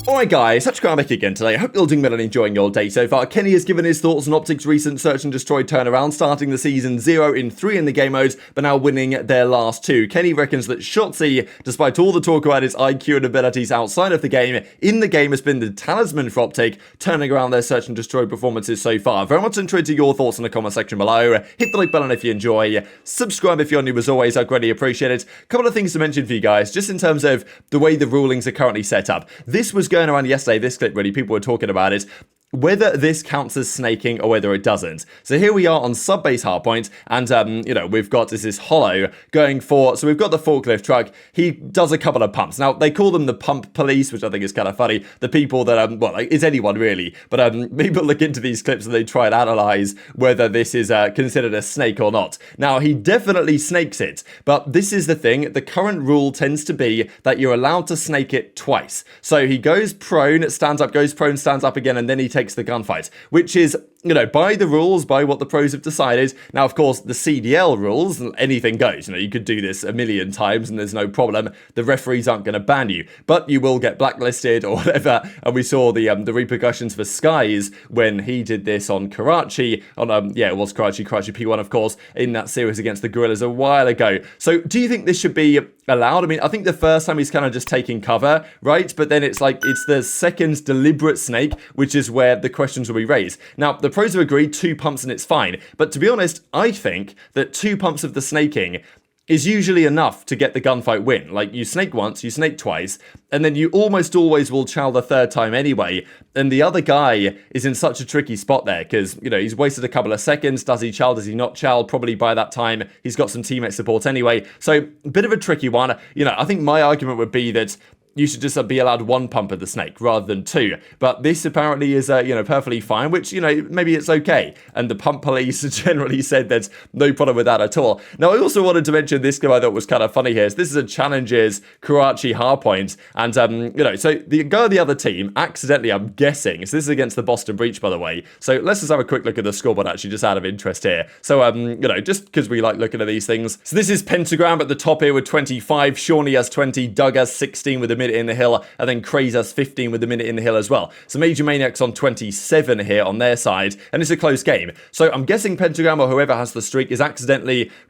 Alright guys, such back again today. I hope you're all doing well and enjoying your day so far. Kenny has given his thoughts on OpTic's recent Search and Destroy turnaround, starting the season 0-3 in the game modes, but now winning their last 2. Kenny reckons that Shotzzy, despite all the talk about his IQ and abilities outside of the game, in the game has been the talisman for OpTic, turning around their Search and Destroy performances so far. Very much interested in your thoughts in the comment section below. Hit the like button if you enjoy. Subscribe if you're new as always, I'd greatly appreciate it. A couple of things to mention for you guys, just in terms of the way the rulings are currently set up. This was going around yesterday, this clip really, people were talking about it, whether this counts as snaking or whether it doesn't. So here we are on sub-base hardpoint, and you know, we've got this is Hollow going for, so we've got the forklift truck, he does a couple of pumps. Now, they call them the pump police, which I think is kind of funny. The people that, well, like, it's anyone really, but people look into these clips and they try and analyze whether this is considered a snake or not. Now, he definitely snakes it, but this is the thing, the current rule tends to be that you're allowed to snake it twice. So he goes prone, stands up, goes prone, stands up again, and then he takes the gunfight, which is, you know, by the rules, by what the pros have decided. Now, of course, the CDL rules, anything goes. You know, you could do this a million times and there's no problem. The referees aren't going to ban you, but you will get blacklisted or whatever. And we saw the repercussions for Skyz when he did this on Karachi, on, yeah, it was Karachi P1, of course, in that series against the Gorillas a while ago. So do you think this should be allowed? I mean, I think the first time he's kind of just taking cover, right? But then it's like, it's the second deliberate snake, which is where the questions will be raised. Now, the pros have agreed 2 pumps and it's fine. But to be honest, I think that 2 pumps of the snaking is usually enough to get the gunfight win. Like, you snake once, you snake twice, and then you almost always will chow the third time anyway. And the other guy is in such a tricky spot there because, you know, he's wasted a couple of seconds. Does he chow? Does he not chow? Probably by that time, he's got some teammate support anyway. So, a bit of a tricky one. You know, I think my argument would be that you should just be allowed 1 pump of the snake rather than 2. But this apparently is, you know, perfectly fine, which, you know, maybe it's okay. And the pump police generally said there's no problem with that at all. Now, I also wanted to mention this clip I thought was kind of funny here. So this is a Challengers Karachi hardpoint. And, you know, so the guy on the other team accidentally, I'm guessing, so this is against the Boston Breach, by the way. So let's just have a quick look at the scoreboard, actually, just out of interest here. So, you know, just because we like looking at these things. So this is Pentagram at the top here with 25. JurNii has 20. Doug has 16 with a minute in the hill, and then Craze has 15 with a minute in the hill as well. So Major Maniacs on 27 here on their side, and it's a close game. So I'm guessing Pentagram or whoever has the streak is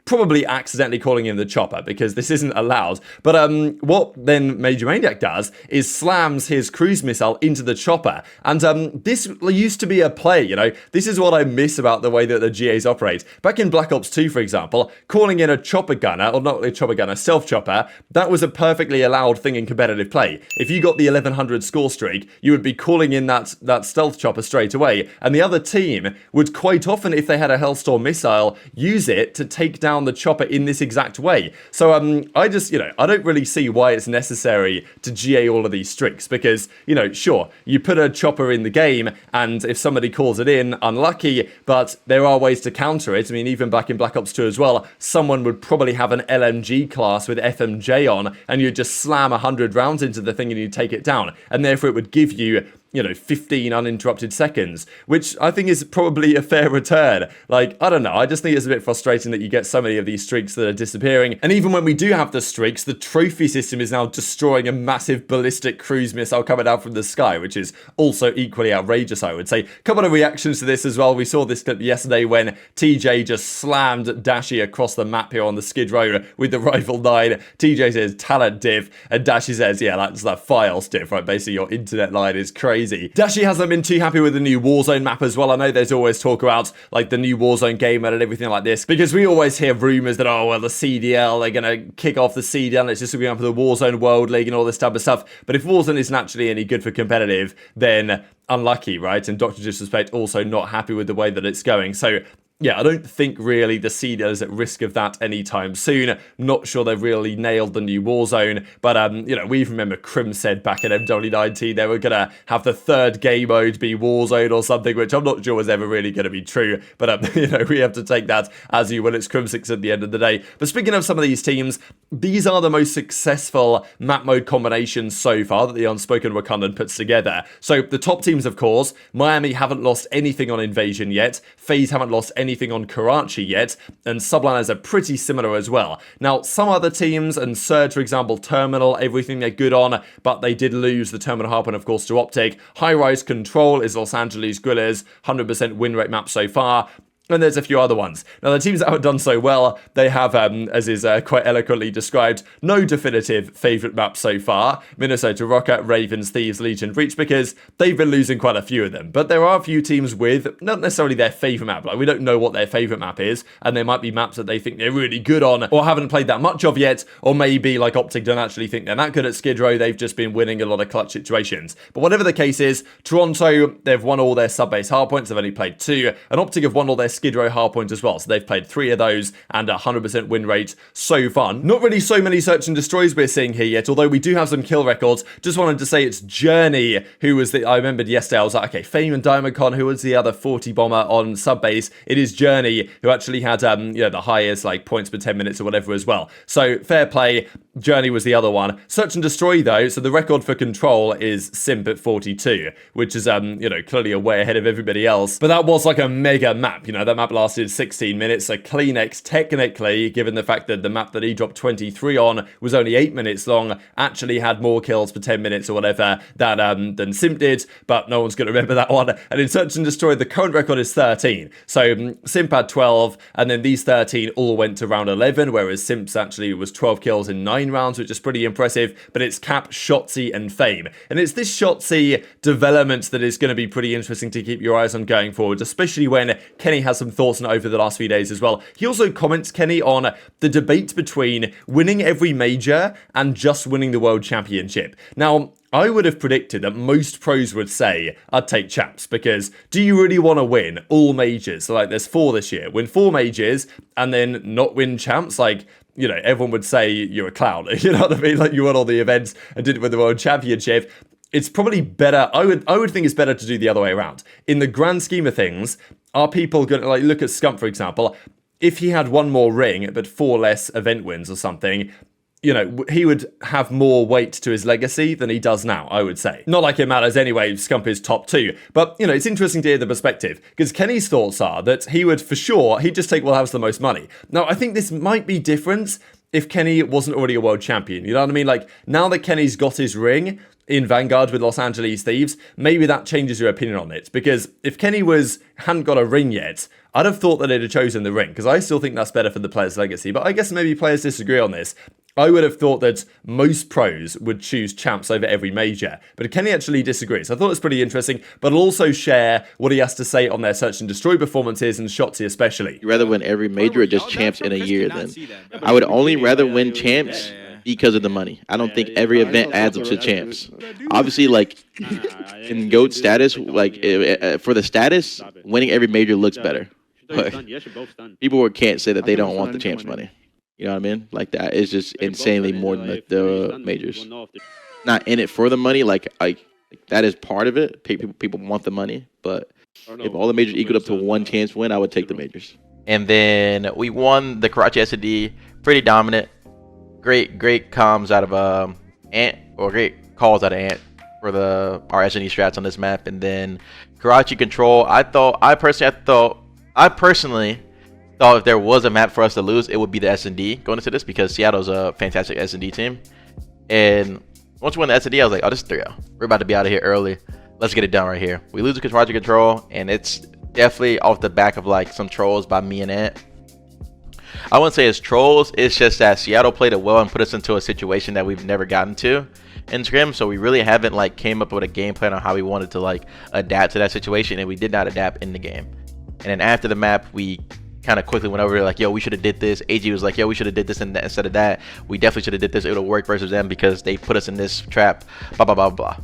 probably accidentally calling in the chopper, because this isn't allowed. But what then Major Maniac does is slams his cruise missile into the chopper, and this used to be a play, you know. This is what I miss about the way that the GAs operate. Back in Black Ops 2, for example, calling in a chopper gunner, or not a chopper gunner, stealth chopper, that was a perfectly allowed thing in competitive play. If you got the 1100 score streak, you would be calling in that stealth chopper straight away, and the other team would quite often, if they had a Hellstorm missile, use it to take down the chopper in this exact way. So I just, you know, I don't really see why it's necessary to GA all of these streaks, because, you know, sure, you put a chopper in the game, and if somebody calls it in, unlucky, but there are ways to counter it. I mean, even back in Black Ops 2 as well, someone would probably have an LMG class with FMJ on, and you'd just slam 100 rounds into the thing and you take it down, and therefore it would give you, you know, 15 uninterrupted seconds, which I think is probably a fair return. Like, I don't know, I just think it's a bit frustrating that you get so many of these streaks that are disappearing. And even when we do have the streaks, the trophy system is now destroying a massive ballistic cruise missile coming out from the sky, which is also equally outrageous, I would say. A couple of reactions to this as well. We saw this clip yesterday when TJ just slammed Dashy across the map here on the Skid Row with the Rifle 9. TJ says, talent diff, and Dashy says, yeah, that's that files diff, right? Basically, your internet line is crazy. Dashy hasn't been too happy with the new Warzone map as well. I know there's always talk about, like, the new Warzone game mode and everything like this, because we always hear rumors that, oh, well, the CDL, they're going to kick off the CDL, and it's just going up for the Warzone World League and all this type of stuff. But if Warzone isn't actually any good for competitive, then unlucky, right? And Dr. Disrespect also not happy with the way that it's going. So yeah, I don't think really the CDL is at risk of that anytime soon. Not sure they've really nailed the new Warzone, but you know, we remember Crim said back in MW19 they were gonna have the third game mode be Warzone or something, which I'm not sure was ever really gonna be true. But you know, we have to take that as you will. It's Crim6 at the end of the day. But speaking of some of these teams, these are the most successful map mode combinations so far that the Unspoken Wakandan puts together. So the top teams, of course, Miami haven't lost anything on Invasion yet. FaZe haven't lost anything on Karachi yet, and Subliners are pretty similar as well. Now, some other teams, and Surge, for example, Terminal, everything they're good on, but they did lose the Terminal Harpoon, of course, to OpTic. High-Rise Control is Los Angeles Guerrillas, 100% win rate map so far. And there's a few other ones. Now, the teams that have done so well, they have, as is quite eloquently described, no definitive favourite map so far. Minnesota Rocket, Ravens, Thieves, Legion, Breach, because they've been losing quite a few of them. But there are a few teams with not necessarily their favourite map. Like, we don't know what their favourite map is, and there might be maps that they think they're really good on or haven't played that much of yet, or maybe, like OpTic, don't actually think they're that good at Skid Row. They've just been winning a lot of clutch situations. But whatever the case is, Toronto, they've won all their sub-base hardpoints. They've only played 2, and OpTic have won all their Skid Row hardpoints as well. So they've played 3 of those and 100% win rate so far. Not really so many search and destroys we're seeing here yet, although we do have some kill records. Just wanted to say it's JurNii who was I remembered yesterday, I was like, okay, Fame and DiamondCon, who was the other 40 bomber on sub-base? It is JurNii who actually had, the highest, like, points per 10 minutes or whatever as well. So, fair play. JurNii was the other one. Search and destroy, though, so the record for control is Simp at 42, which is, clearly a way ahead of everybody else. But that was like a mega map, that map lasted 16 minutes, so CleanX, technically, given the fact that the map that he dropped 23 on was only 8 minutes long, actually had more kills per 10 minutes or whatever than Simp did, but no one's going to remember that one. And in Search and Destroy, the current record is 13. So Simp had 12, and then these 13 all went to round 11, whereas Simp's actually was 12 kills in 9 rounds, which is pretty impressive, but it's Cap, Shotzzy, and Fame. And it's this Shotzzy development that is going to be pretty interesting to keep your eyes on going forward, especially when Kenny has some thoughts on it over the last few days as well. He also comments, Kenny, on the debate between winning every major and just winning the world championship. Now, I would have predicted that most pros would say, I'd take champs, because do you really want to win all majors? So, like, there's 4 this year. Win 4 majors and then not win champs? Like, everyone would say you're a clown. You know what I mean? Like, you won all the events and didn't win the world championship. It's probably better. I would think it's better to do the other way around. In the grand scheme of things, are people going to, like, look at Scump, for example, if he had 1 more ring, but 4 less event wins or something, he would have more weight to his legacy than he does now, I would say. Not like it matters anyway, Scump is top 2. But, it's interesting to hear the perspective, because Kenny's thoughts are that he would, for sure, he'd just take what has the most money. Now, I think this might be different if Kenny wasn't already a world champion. You know what I mean? Like, now that Kenny's got his ring in Vanguard with Los Angeles Thieves, maybe that changes your opinion on it. Because if Kenny hadn't got a ring yet, I'd have thought that he'd have chosen the ring, because I still think that's better for the player's legacy. But I guess maybe players disagree on this. I would have thought that most pros would choose champs over every major, but Kenny actually disagrees. I thought it was pretty interesting, but I'll also share what he has to say on their Search and Destroy performances, and Shotzzy especially. You rather win every major or just champs in a year then? I would only rather win champs because of the money. I don't think every event adds up to champs. Obviously, like, in GOAT status, like, for the status, winning every major looks better. But people can't say that they don't want the champs money. You know what I mean? Like, that is just insanely more than the majors. Not in it for the money. Like that is part of it. People want the money. But if all the majors equaled up to 1 chance win, I would take the majors. And then we won the Karachi S&D. Pretty dominant. Great comms out of Ant, or great calls out of Ant for our S&D strats on this map. And then Karachi control. I personally thought if there was a map for us to lose, it would be the S&D going into this, because Seattle's a fantastic S&D team. And once we won the S&D, I was like, oh, this is 3-0. We're about to be out of here early. Let's get it done right here. We lose the Karachi control, and it's definitely off the back of, like, some trolls by me and Ant. I wouldn't say it's trolls. It's just that Seattle played it well and put us into a situation that we've never gotten to in Scrim. So we really haven't, like, came up with a game plan on how we wanted to, like, adapt to that situation, and we did not adapt in the game. And then after the map, we kind of quickly went over like, yo, we should have did this. AG was like, yo, we should have did this and that instead of that. We definitely should have did this. It would have worked versus them because they put us in this trap, blah, blah, blah, blah.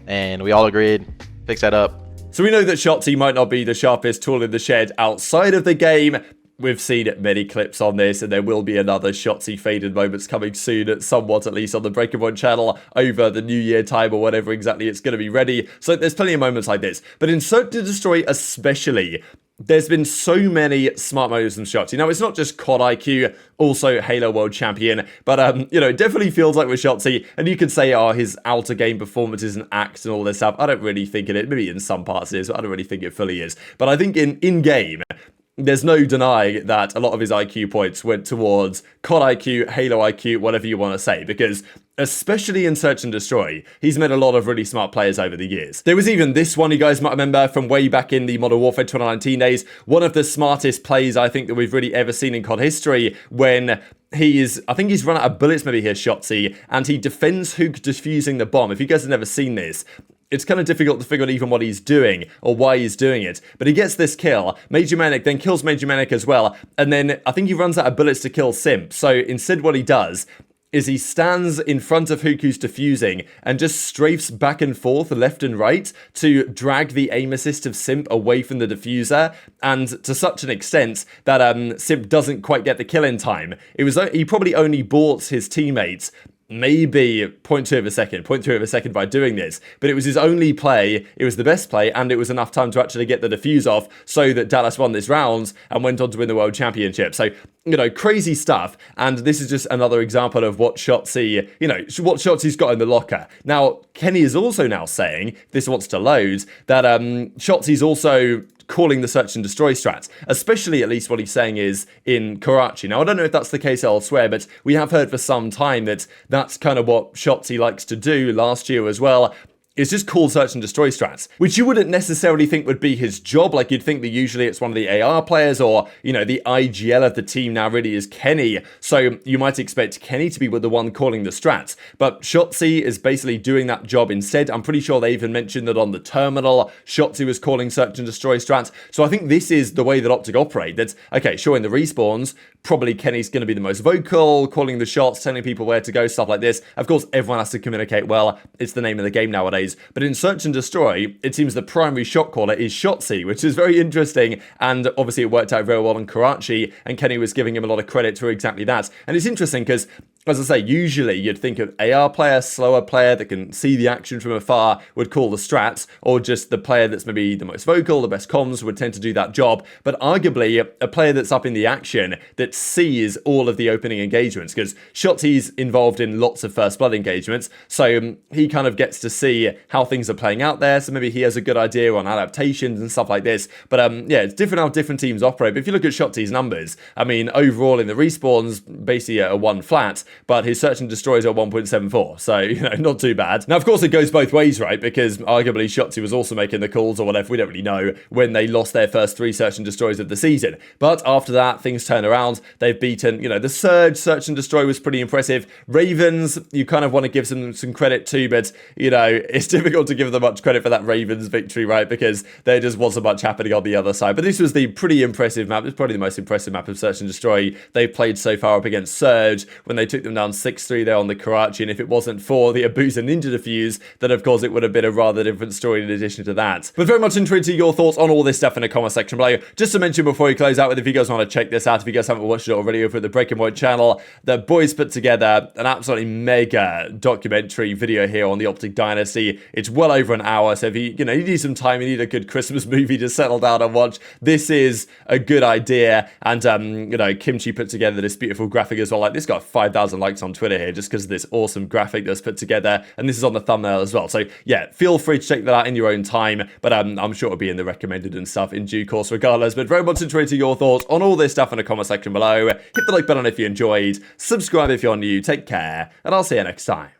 And we all agreed, fix that up. So we know that Shotzzy might not be the sharpest tool in the shed outside of the game. We've seen many clips on this, and there will be another Shotzzy faded moments coming soon, somewhat at least on the Breaking Point channel over the New Year time or whatever exactly it's going to be ready. So there's plenty of moments like this. But in Search to Destroy especially, there's been so many smart moves from Shotzzy. Now, it's not just COD IQ, also Halo World Champion, but, it definitely feels like with Shotzzy, and you could say, oh, his outer game performance is an act and all this stuff. I don't really think it is. Maybe in some parts it is, but I don't really think it fully is. But I think in-game, there's no denying that a lot of his IQ points went towards COD IQ, Halo IQ, whatever you want to say, because especially in Search and Destroy, he's met a lot of really smart players over the years. There was even this one you guys might remember from way back in the Modern Warfare 2019 days, one of the smartest plays I think that we've really ever seen in COD history, when I think he's run out of bullets maybe here, Shotzzy, and he defends Huke defusing the bomb. If you guys have never seen this, it's kind of difficult to figure out even what he's doing or why he's doing it. But he gets this kill. Major Manic then kills Major Manic as well. And then I think he runs out of bullets to kill Simp. So instead what he does is he stands in front of Huke who's defusing and just strafes back and forth left and right to drag the aim assist of Simp away from the diffuser, and to such an extent that Simp doesn't quite get the kill in time. He probably only bought his teammates maybe 0.2 of a second by doing this, but it was his only play, it was the best play, and it was enough time to actually get the defuse off so that Dallas won this round and went on to win the World Championship. So, you know, crazy stuff, and this is just another example of what Shotzzy, what Shotzi's got in the locker. Now, Kenny is also now saying, this wants to load, that Shotzi's also calling the search and destroy strats, especially at least what he's saying is in Karachi. Now, I don't know if that's the case elsewhere, but we have heard for some time that that's kind of what Shotzzy likes to do last year as well. It's just call search and destroy strats, which you wouldn't necessarily think would be his job. Like, you'd think that usually it's one of the AR players, or, the IGL of the team now really is Kenny. So you might expect Kenny to be the one calling the strats. But Shotzzy is basically doing that job instead. I'm pretty sure they even mentioned that on the terminal, Shotzzy was calling search and destroy strats. So I think this is the way that OpTic operate. That's, okay, sure, in the respawns, probably Kenny's going to be the most vocal, calling the shots, telling people where to go, stuff like this. Of course, everyone has to communicate well. It's the name of the game nowadays. But in Search and Destroy, it seems the primary shot caller is Shotzzy, which is very interesting. And obviously it worked out very well in Karachi, and Kenny was giving him a lot of credit for exactly that. And it's interesting because, as I say, usually you'd think of AR player, slower player that can see the action from afar would call the strats, or just the player that's maybe the most vocal, the best comms would tend to do that job. But arguably, a player that's up in the action that sees all of the opening engagements, because Shotzzy's involved in lots of first blood engagements, so he kind of gets to see how things are playing out there, so maybe he has a good idea on adaptations and stuff like this. But yeah, it's different how different teams operate. But if you look at Shotzzy's numbers, I mean, overall in the respawns, basically a 1 flat, but his search and destroys are 1.74, so, not too bad. Now, of course, it goes both ways, right? Because arguably Shotzzy was also making the calls or whatever, we don't really know, when they lost their first 3 search and destroys of the season. But after that, things turn around. They've beaten, the Surge search and destroy was pretty impressive. Ravens, you kind of want to give them some credit too, but, it's difficult to give them much credit for that Ravens victory, right? Because there just wasn't much happening on the other side. But this was the pretty impressive map. It's probably the most impressive map of search and destroy they've played so far, up against Surge, when they took them down 6-3 there on the Karachi. And if it wasn't for the aBeZy Ninja defuse, then of course it would have been a rather different story in addition to that. But very much intrigued to your thoughts on all this stuff in the comment section below. Just to mention before we close out with, if you guys want to check this out, if you guys haven't watched it already over at the Breaking Point channel, the boys put together an absolutely mega documentary video here on the OpTic Dynasty. It's well over an hour, so if you need some time, you need a good Christmas movie to settle down and watch, this is a good idea. And Kimchi put together this beautiful graphic as well. Like, this got 5,000 likes on Twitter here just because of this awesome graphic that's put together, and this is on the thumbnail as well. So yeah, feel free to check that out in your own time, but I'm sure it'll be in the recommended and stuff in due course regardless. But very much intrigued to your thoughts on all this stuff in the comment section below. Hit the like button if you enjoyed, subscribe if you're new, take care, and I'll see you next time.